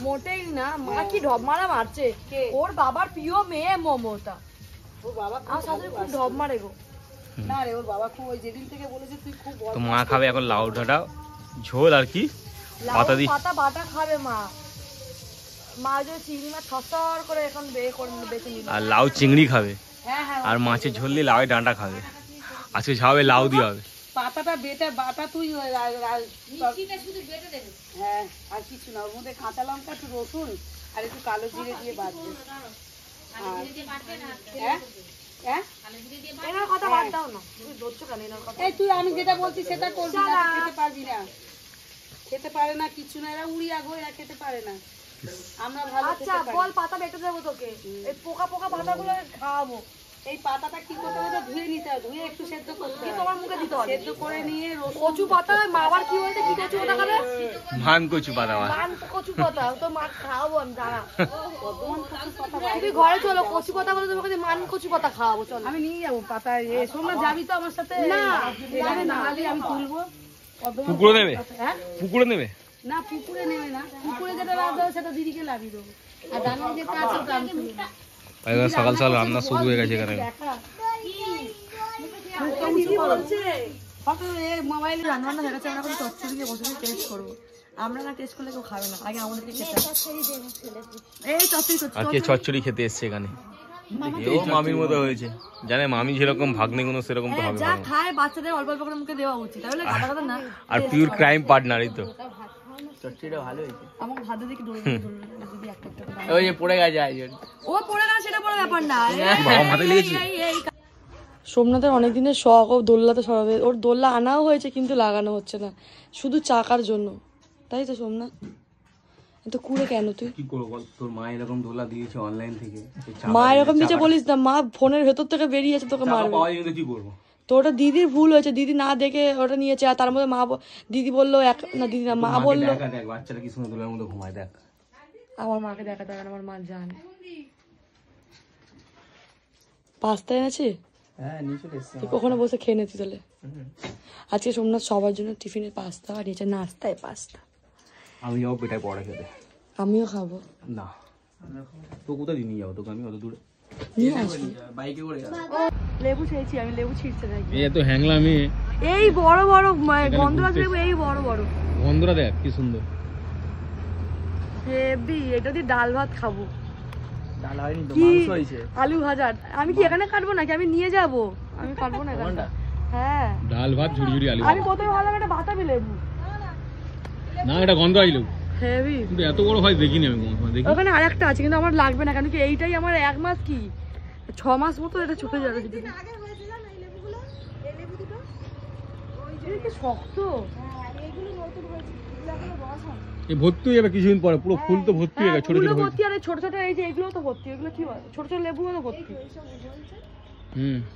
মোটেই না, মা কি ঢপ মারা মারছে। ওর বাবার প্রিয় মেয়ে মমতা, ওর বাবা আমার সাথে খুব ঢপ মারে গো। না রে, ওর বাবা খুব, ওই যেদিন থেকে বলেছে তুই খুব বড়। তো মা খাবে এখন লাউ ডাঁটা ঝোল আর কি পাতা দি পাতা বাটা খাবে মা। মা যে চিংড়ি মাছ ছটছট করে এখন বেছে নিল, আর লাউ চিংড়ি খাবে। হ্যাঁ হ্যাঁ, আর মাছের ঝোল দিয়ে লাউ ডাঁটা খাবে। আজকে ঝাবে লাউ দিয়ে হবে। পাতাটা বাটা তুই মিষ্টিটা শুধু বেটে দেবে। হ্যাঁ, আর কিছু না, ওর মধ্যে কাঁচা লঙ্কা, একটু রসুন আর একটু কালো জিরে দিয়ে বাটবে। আমি যেটা বলছি সেটা করবি না, খেতে পারবি না, খেতে পারে না, কিছু না, এরা উড়িয়া গো, এরা খেতে পারে না। আমরা ভালো। আচ্ছা বল, পাতা বেটে দেবো তোকে, এই পোকা পোকা পাতাগুলো খাওয়াবো। এই পাতাটা কি করতে হবে, ধুয়ে নিতে হবে, ধুয়ে একটু সেদ্ধ করতে হবে, তোমার মুখে দিতে হবে, সেদ্ধ করে নিয়ে কচু পাতা। মা আবার কি বলতে, কি কচু পাতা খাবে? মান কচু পাতা। মান কচু পাতা তো মা খাওয়াবো আমি, দাঁড়া। তুমি ঘরে চলো, কচু পাতা বলে তোমাকে মান কচু পাতা খাওয়াবো, চলো আমি নিয়ে যাবো পাতা। সোমনা যাবি তো আমার সাথে? না, নাহলে আমি তুলবো। পুকুরে নেবে? হ্যাঁ, পুকুরে নেবে না, পুকুরে নেবে না, পুকুরে যেটা লাভ দেবো সেটা দিদিকে লাভিয়ে দেবো, আর দানা যেটা আছে ওটা আমি তুলবো। সকাল সকাল রান্না শুরু হয়ে গেছে এখানে। মোবাইলে রান্না হয়ে গেছে, আমরা এখন চচ্চড়ি দিয়ে বসে টেস্ট করবো। আমরা না টেস্ট করলে কেউ খাবে না, আগে আমাদেরকে খেতে হবে। এই আজকে চচ্চড়ি খেতে এসছে এখানে। ও মামির মতো হয়েছে, জানে মামি যেরকম ভাগ্নে কোনো সেরকম তো হবে। যা খায় বাচ্চাদের অল্প অল্প করে মুখে দেওয়া উচিত, তাহলে কথা কথা না। আর পিওর ক্রাইম পার্টনারই তো। চচ্চড়িটা ভালো হয়েছে। আমার ভাত দেখি দৌড়ে দিদি একটা ওই যে পড়ে গেছে আইজন, ও পড়ে গেছে, সেটা বড় ব্যাপার না। বাবা মাথায় লেগেছে। সোমনাথের অনেক দিনের শখ, ও দোলনাতে সরাবে। ওর দোলনা আনাও হয়েছে কিন্তু লাগানো হচ্ছে না, শুধু চাকার জন্য, তাই তো সোমনাথ? তো কুড়ে কেন তুই? কি করবো বল, তোর মা এরকম দোলা দিয়েছে অনলাইন থেকে। মা এরকম নিচে বলিস না, মা ফোনের ভেতর থেকে বেরিয়েছে, তোকে মারবে। কি করবো? তো ওটা দিদির ভুল হয়েছে, দিদি না দেখে ওটা নিয়েছে। আর তার মধ্যে মা, দিদি বললো না, দিদি না, মা বললো। দেখ বাচ্চাটা কি সুন্দর দোলার মধ্যে ঘুমায়, দেখ। আমার মাকে দেখা দেখ, আমার মা জানে। পাস্তা এনেছি, হ্যাঁ নিচে এসছে, তুই কখনো বসে খেয়ে নিতি তাহলে? আজকে সোমনাথ সবার জন্য টিফিনে পাস্তা, আর নিচে নাস্তায় পাস্তা। আমি যাবো পেটায় পড়া খেতে। আমিও খাবো না, তো কোথায় নিয়ে যাবো তোকে আমি অত দূরে? নিয়ে আসবি বাইকে করে। লেবু চেয়েছি আমি, লেবু ছিঁড়তে থাকি। এই তো হ্যাংলামি, এই বড় বড় গন্ধরাজ লেবু, এই বড় বড় বন্ধুরা দেখ কি সুন্দর হেভি। এটা দিয়ে ডাল ভাত খাবো। ডাল হয়নি তো, কি মাংস হয়েছে। আলু ভাজা। আমি কি এখানে কাটবো নাকি? আমি নিয়ে যাবো, আমি কাটবো না এখানটা। হ্যাঁ, ডাল ভাত ঝুড়ি ঝুড়ি আলু। আমি প্রথমে ভাবলাম এটা বাতাবি লেবু, না এটা গন্ধ আইলো হেভি। কিন্তু এত বড় হয় দেখিনি আমি। দেখি ওখানে আরেকটা আছে কিন্তু আমার লাগবে না, কেন কি এইটাই আমার 1 মাস কি 6 মাস মতো এটা চলে যাবে। কি শক্ত, এই ভর্তি হয়ে যাবে কিছুদিন পরে, পুরো ফুল তো ভর্তি হয়ে গেছে। ছোট ছোট ভর্তি, আর ছোট ছোট এই যে এগুলো তো ভর্তি। এগুলো কি বলে, ছোট ছোট লেবু তো ভর্তি।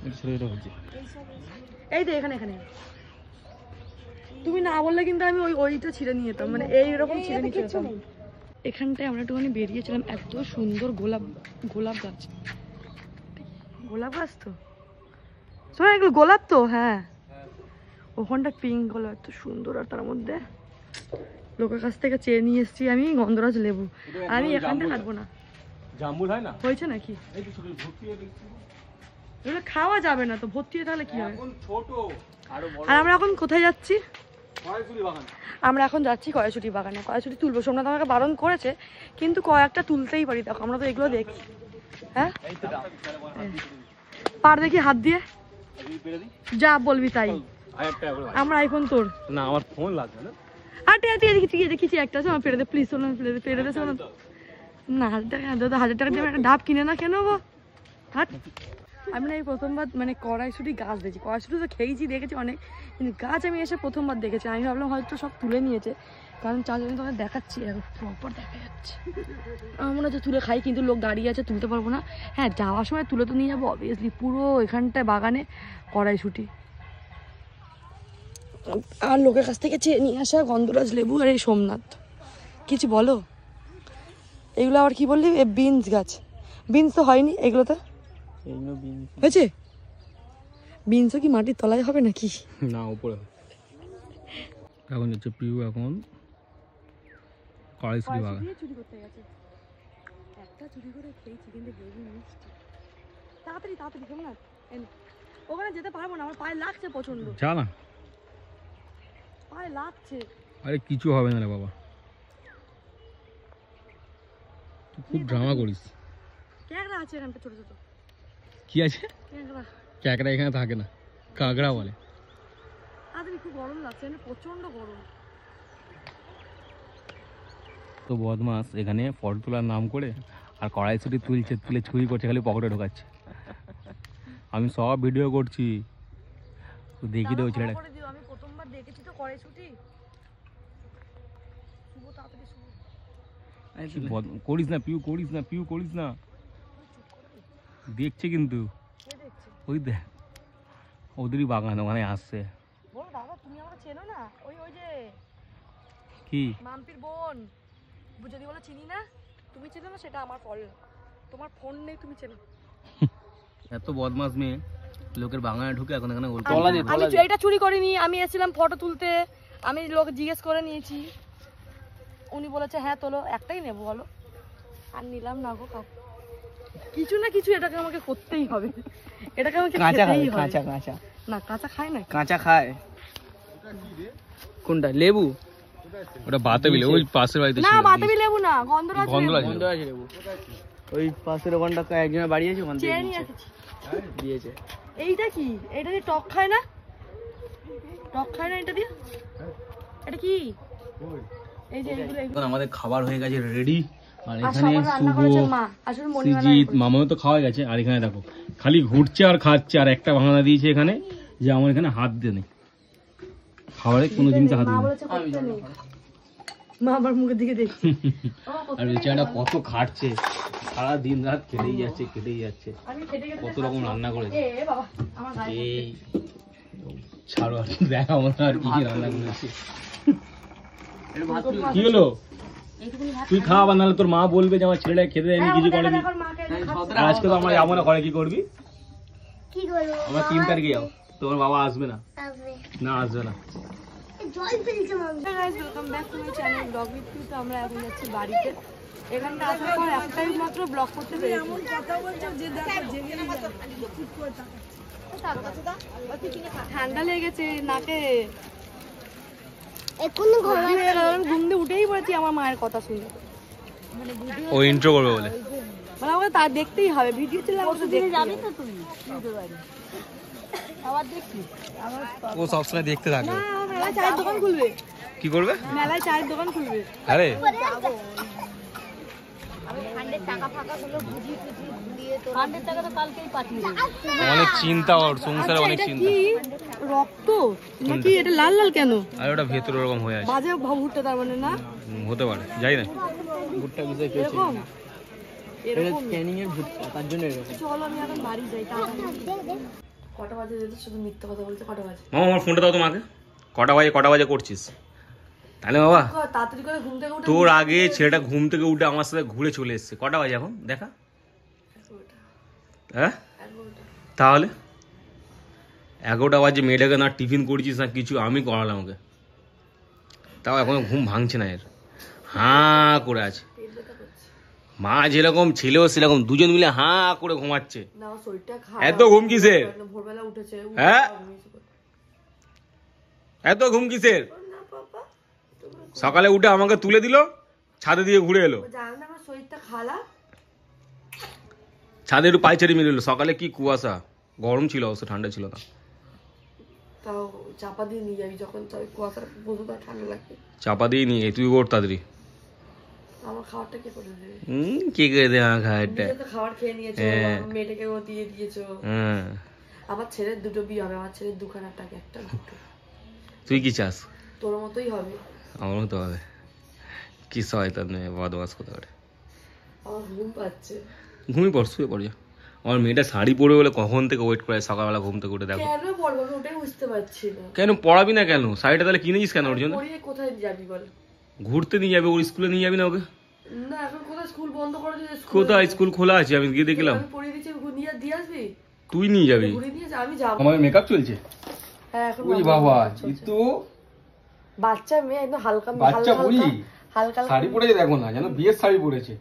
এটা ছোট ছোট হচ্ছে। এই তো এখানে এখানে তুমি না বললে কিন্তু আমি ওইটা ছিঁড়ে নিয়ে যেতাম, মানে এইরকম ছিঁড়ে নিয়ে যেতাম। এখানটায় আমরা একটুখানি বেরিয়েছিলাম, এত সুন্দর গোলাপ গাছ। গোলাপ গাছ তো শোনো, এগুলো গোলাপ তো। হ্যাঁ, ওখানটা পিঙ্ক গোলাপ, এত সুন্দর। আর তার মধ্যে লোকের কাছ থেকে চেয়ে নিয়ে এসেছি আমি গন্ধরাজ লেবু। আমি এখানটা কাটবো না। জাম্বুল হয় না, হয়েছে নাকি? এই তো ছোট ভর্তি হয়ে গেছে। এগুলো খাওয়া যাবে না তো, ভর্তি হয়ে তাহলে কি হবে? এখন ছোট আরো বড়। আর আমরা এখন কোথায় যাচ্ছি? কয়চুরি বাগান। আমরা এখন যাচ্ছি কড়াইশুঁটি বাগানে। কড়াইশুঁটি তুলবো, সোমনাথ আমাকে বারণ করেছে, কিন্তু কয়েকটা তুলতেই পারি। দেখো আমরা তো এগুলো দেখি। হ্যাঁ, পার দেখি হাত দিয়ে, যা বলবি তাই। আমার আইফোন তোর না, আমার ফোন লাগবে না। আর দেখেছি একটা আছে, আমার ফেলে দে প্লিজ, ফেলে দে শোনো না। 1000 টাকা, 1000 টাকা দিয়ে একটা ডাব কিনে না কেন গো? হাট। আমি না এই প্রথমবার মানে কড়াইশুঁটি গাছ দেখছি। কড়াইশুঁটি তো খেয়েছি, দেখেছি অনেক, কিন্তু গাছ আমি এসে প্রথমবার দেখেছি। আমি ভাবলাম হয়তো সব তুলে নিয়েছে, কারণ চারজনে তোকে দেখাচ্ছি, প্রপার দেখা যাচ্ছে। আমার মনে হচ্ছে তুলে খাই, কিন্তু লোক দাঁড়িয়ে আছে, তুলতে পারবো না। হ্যাঁ, যাওয়ার সময় তুলে তো নিয়ে যাবো অবভিয়াসলি। পুরো এখানটায় বাগানে কড়াইশুঁটি, আর লোকের কাছ থেকে চেয়ে নিয়ে আসা গন্ধরাজ লেবু। আর এই সোমনাথ কিছু বলো, এগুলো আবার কি বললি? বিনস গাছ। বিনস তো হয়নি এগুলোতে, হয়েছে? বিনসও কি মাটির তলায় হবে নাকি? না, উপরে। এখন হচ্ছে পিউ এখন কড়াইশুঁটি বাগান। দিয়ে চুরি করতে গেছে। একটা চুরি করে খেয়েছি কিন্তু হেভি মিষ্টি। তাড়াতাড়ি তাড়াতাড়ি কেমন না? ওখানে যেতে পারবো না, আমার পায়ে লাগছে প্রচন্ড, যা না, পায়ে লাগছে। আরে কিছু হবে না রে বাবা, তুই খুব ড্রামা করিস। ক্যাকড়া আছে এখানটা ছোট ছোট। কি আছে? ক্যাকড়া। ক্যাকড়া এখানে থাকে না, কাঁকড়া বলে। তাড়াতাড়ি, খুব গরম লাগছে, এখানে প্রচন্ড গরম। তো বদমাস এখানে ফটো তোলার নাম করে আর কড়াইশুঁটি তুলছে, তুলে চুরি করছে, খালি পকেটে ঢোকাচ্ছে। আমি সব ভিডিও করছি, তো দেখি দেবো ছেলেটা। আমি প্রথমবার দেখেছি তো কড়াইশুঁটি। শুভ তাড়াতাড়ি শুভ। করিস না পিউ, করিস না পিউ, করিস না। দেখছে কিন্তু, কে দেখছে? ওই দেখ ওদেরই বাগান, ওখানে আসছে। বলো দাদা, তুমি আমাকে চেনো না? ওই ওই যে কি মাম্পির বোন, যদি বলো চিনি না, তুমি চেনো না সেটা আমার ফল। তোমার ফোন নেই, তুমি চেনো। এত বদমাস মেয়ে, লোকের বাগানে ঢুকে এখন এখানে আমি এটা চুরি করিনি, আমি এসেছিলাম ফটো তুলতে, আমি লোক জিজ্ঞেস করে নিয়েছি, উনি বলেছে হ্যাঁ তোলো, একটাই নেবো বলো, আর নিলাম না গো কাকু। কিছু না কিছু এটাকে আমাকে করতেই হবে, এটাকে আমাকে কাঁচা খায়, খেতেই হবে। কাঁচা কাঁচা না কাঁচা খায় না। কাঁচা খায়। কোনটা? লেবু? ওটা বাতাবি লেবু, ওই পাশের বাড়িতে না ছিল। বাতাবি লেবু না, গন্ধরাজ গন্ধরাজ। লেবু। গন্ধরাজ লেবু। ওই পাশের ওখানটা একজনের বাড়ি আছে, ওখান থেকে চেয়ে নিয়ে এসেছি। দিয়েছে। এইটা কি? এটা দিয়ে টক খায় না? টক খায় না এটা দিয়ে? এটা কি? এই যে এইগুলো এইগুলো। এখন আমাদের খাবার হয়ে গেছে রেডি, আর আর এখানে সবার রান্না শুভ, করেছে মা, আসলে মণিমালা। সিজিত, মামাও তো খাওয়া গেছে। আর এখানে দেখো খালি ঘুরছে আর খাচ্ছে, আর একটা বাহানা দিয়েছে এখানে যে আমার এখানে হাত দিয়ে নেই, খাবারে কোনো জিনিস হাত মা দিয়ে বলেছে করতে নেই। মা আমার মুখের দিকে দেখছে। আর বেচারাটা কত খাটছে, সারা দিন রাত খেটেই যাচ্ছে খেটেই যাচ্ছে, আমি খেটে খেটে কত রকম রান্না করেছে। এ বাবা আমার গায়ে এই ছাড়ো, আর দেখা মতো আর কি কি রান্না করেছে। কি হলো? এইটুকুনি ভাত তুই খাওয়া, বা নাহলে তোর মা বলবে যে আমার ছেলেটা খেতে দেয়নি, কিছু করেনি। দেখো মাকে খাচ্ছে। আর আজকে তো আমরা যাবো না ঘরে, কি করবি? কি করবো? আমরা 3 তারিখে যাবো, তোমার বাবা আসবে না। আসবে। না আসবে না। জল ফেলছে মামি। Hey guys, welcome back to my channel Vlog with You। তো আমরা এখন যাচ্ছি বাড়িতে। এখানটা আসার পর একটাই মাত্র ব্লগ করতে পেরেছি। এমন কথা বলছো যে ঠান্ডা লেগেছে নাকে, এক্ষুনি ঘর আমি ঘুম দিয়ে উঠেই পড়েছি আমার মায়ের কথা শুনে। ও ইন্ট্রো করবে বলে। মানে আমাকে তা দেখতেই হবে, ভিডিও চলে আমাকে দেখতে যাবি তো তুমি আবার দেখি। ও সবসময় দেখতে থাকে। না মেলায় চায়ের দোকান খুলবে, কি করবে? মেলায় চায়ের দোকান খুলবে। আরে ফান্ডের টাকা তো কালকেই পাঠিয়ে দেবো। অনেক চিন্তা, ওর সংসারে অনেক এটা চিন্তা। কি রক্ত নাকি? এটা লাল লাল কেন? আর ওটা ভেতরে ওরকম হয়ে আছে। বাজে ভুট্টা তার মানে না, হতে পারে, যাই না। ভুট্টা বিষয় খেয়েছে। এরকম এটা এরকম। ক্যানিং এর ভুট্টা, তার জন্য এরকম। চলো আমি এখন বাড়ি যাই। কটা বাজে যেতে শুধু মিথ্যা কথা বলছে। কটা বাজে? মামা আমার ফোনটা দাও তোমাকে। কটা বাজে করছিস তাহলে বাবা? তাড়াতাড়ি করে ঘুম থেকে উঠে তোর আগে ছেলেটা ঘুম থেকে উঠে আমার সাথে ঘুরে চলে এসছে। কটা বাজে এখন দেখা? হ্যাঁ তাহলে 11টা বাজে, মেয়েটাকে না টিফিন করেছিস না কিছু, আমি করালাম ওকে, তাও এখনো ঘুম ভাঙছে না এর, হাঁ করে আছে। মা যেরকম ছেলেও সেরকম, দুজন মিলে হাঁ করে ঘুমাচ্ছে। না ওর শরীরটা খারাপ। এত ঘুম কিসের? ভোরবেলা উঠেছে। হ্যাঁ এত ঘুম কিসের? সকালে উঠে আমাকে তুলে দিল, ছাদে দিয়ে ঘুরে এলো, জানো না আমার শরীরটা খারাপ। ছাদে একটু পায়চারি মিলে এলো। সকালে কি কুয়াশা, গরম ছিল অবশ্য, ঠান্ডা ছিল না। তাও চাপা দিয়ে নিয়ে যাবি যখন, তাই কুয়াশার বসে তার ঠান্ডা লাগবে। চাপা দিয়ে নিয়ে তুই ওর তাড়াতাড়ি। আমার খাবারটা কে করে দেবে? কে করে দে আমার খাবারটা? নিজে তো খাবার খেয়ে নিয়েছো, হ্যাঁ। আমার মেয়েটাকেও দিয়ে দিয়েছো। হ্যাঁ আমার ছেলের দুটো বিয়ে হবে, আমার ছেলের দুখানা টাকা, একটা দুটো। তুই কি চাস? তোর মতোই হবে। আমার মতো হবে? কি শয়তান মেয়ে, বদমাস কোথা করে। আমার ঘুম পাচ্ছে। ঘুমিয়ে পড়, শুয়ে পড় যা। আমার মেয়েটা শাড়ি পরে বলে কখন থেকে ওয়েট করে, সকালবেলা ঘুম থেকে উঠে দেখো। কেন পড়বো আমি ওটাই বুঝতে পারছি না। কেন পড়াবি না কেন? শাড়িটা তাহলে কিনেছিস কেন ওর জন্য? পড়িয়ে কোথায় যাবি বল? ঘুরতে নিয়ে যাবে, ওর স্কুলে নিয়ে যাবি না ওকে? না এখন কোথায় স্কুল বন্ধ করে দিয়েছে? কোথায় স্কুল খোলা আছে? আমি গিয়ে দেখলাম। আমি পড়িয়ে দিচ্ছি, নিয়ে দিয়ে আসবি? তুই নিয়ে যাবি? ঘুরিয়ে দিয়েছে, আমি যাবো। আমার মেকআপ চলছে। হ্যাঁ এখন ওই বন্ধ বাবা, চলছে। তো বাচ্চা মেয়ে একদম হালকা বাচ্চা বুড়ি। হালকা হালকা শাড়ি পরেছে দেখো না, যেন বিয়ের শাড়ি পরেছে।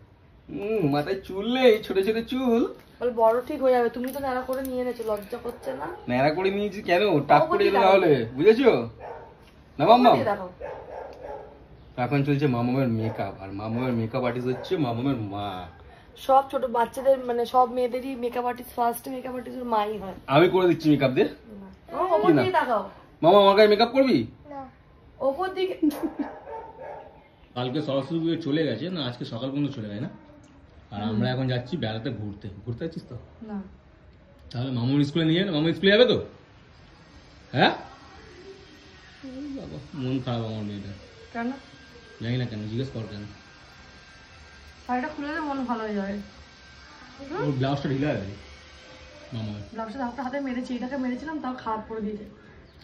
মাথায় চুল নেই, ছোট ছোট চুল। বলে বড় ঠিক হয়ে যাবে, তুমি তো ন্যাড়া করে নিয়ে এনেছো, লজ্জা করছে না? ন্যাড়া করে নিয়েছি কেন, টাক করে যেতে তাহলে, বুঝেছো না মাম্মাম? দেখো এখন চলছে মামামের মেকআপ, আর মামামের মেকআপ আর্টিস্ট হচ্ছে মামামের মা। সব ছোট বাচ্চাদের মানে সব মেয়েদেরই মেকআপ আর্টিস্ট, ফার্স্ট মেকআপ আর্টিস্টের মাই হয়। আমি করে দিচ্ছি মেকআপ দিয়ে। ওপর দিকে তাকাও। মামা আমার গায়ে মেকআপ করবি? ওপর দিকে। কালকে সরস্বতী পুজো চলে গেছে না, আজকে সকাল পর্যন্ত চলে যায় না। আর আমরা এখন যাচ্ছি বেড়াতে, ঘুরতে। ঘুরতে যাচ্ছিস তো? না। তাহলে মামুর স্কুলে নিয়ে যাবে, মামু স্কুলে যাবে তো? হ্যাঁ বাবা, মন খারাপ আমার মেয়েটা। কেন? জানি না কেন, জিজ্ঞেস কর কেন। শাড়িটা খুলে দে, মন ভালো হয়ে যাবে। ওর ব্লাউজটা ঢিলা আছে মামা। ব্লাউজটা হাতে মেরেছি, এটাকে মেরেছিলাম তাও খারাপ করে দিয়েছে।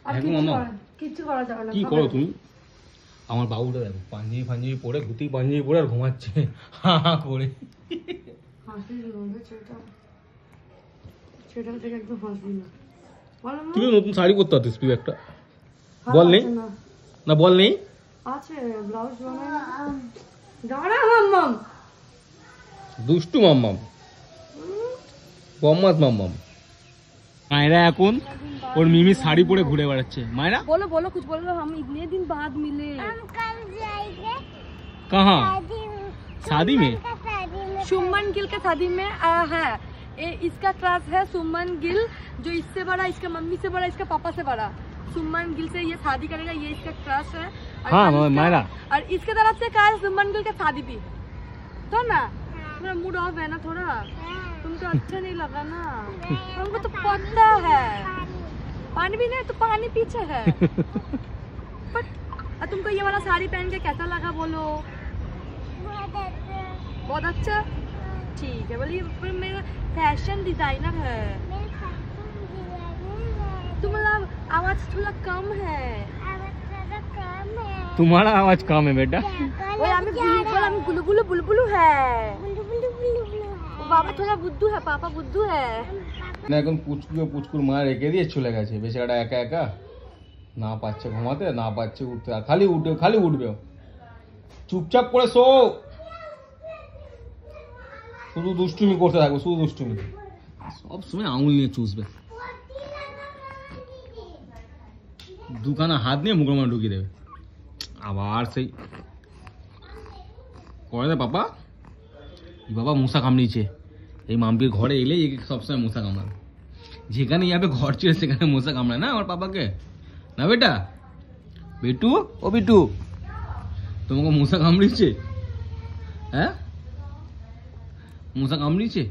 আর হ্যাঁ গো মামা। কিচ্ছু করা যাবে না। কি করো তুমি? আমার বাবুটা দেখো, পাঞ্জাবি ফাঞ্জাবি পরে, ধুতি পাঞ্জাবি পরে আর ঘুমাচ্ছে হা হা করে। হাসি লোভে সেটা থেকে একদম হাসি না। বলো না। তুই নতুন শাড়ি পরতে পারতিস তুই একটা। বল নেই? না বল নেই? আছে ব্লাউজ বানাই। দাঁড়া মাম্মাম। দুষ্টু মাম্মাম, বম্মাস মাম্মাম। মায়েরা এখন ওর মিমি শাড়ি পরে ঘুরে বেড়াচ্ছে। মায়েরা बोलो बोलो कुछ बोलो, हम इतने दिन बाद मिले। हम कल जाएंगे कहाँ? शादी शादी में में? का शादी में सुमन गिल के शादी में आया है। इसका क्लास है सुमन गिल, जो इससे बड़ा, इसका मम्मी से बड़ा, इसका पापा से बड़ा। सुमन गिल से ये शादी करेगा, ये इसका क्लास है। और हाँ, कल इसका- मायरा। और इसके तरफ से कहा है सुमन गिल का शादी भी तो ना। मेरा मूड ऑफ है ना थोड़ा, तुमको अच्छा नहीं लगा ना? हमको तो पता है पानी भी नहीं, तो पानी पीछे है। बट और तुमको ये वाला साड़ी पहन के कैसा लगा बोलो? बहुत अच्छा। ठीक है, बोलिए फिर मेरा फैशन डिजाइनर है। तुम्हारा आवाज थोड़ा कम है। तुम्हारा आवाज कम है बेटा। ओए আমি গুলুগুলু বুলবুলু है। বাবা थोड़ा बुद्धू है, पापा बुद्धू है। না এখন পুচকুর মা রেখে দিয়ে চলে গেছে, বেচারাটা একা একা, না পাচ্ছে ঘুমাতে, না পাচ্ছে উঠতে, আর খালি উঠবে। চুপচাপ করে শো, শুধু দুষ্টুমি করতে থাকবে, শুধু দুষ্টুমি, সব সময় আঙুল নিয়ে চুষবে, দুখানা হাত নিয়ে মুখের মধ্যে ঢুকিয়ে দেবে, আবার সেই করে না পাপা। বাবা মশা কামড়িয়েছে, এই মাম্পির ঘরে এলে সবসময় মশা কামড়াবে, যেখানে যাবে ঘর ছেড়ে সেখানে মশা কামড়ায় না আমার পাপাকে, না বেটা? বেটু, ও বিটু, তোমাকে মশা কামড়িয়েছে? হ্যাঁ, মশা কামড়িয়েছে?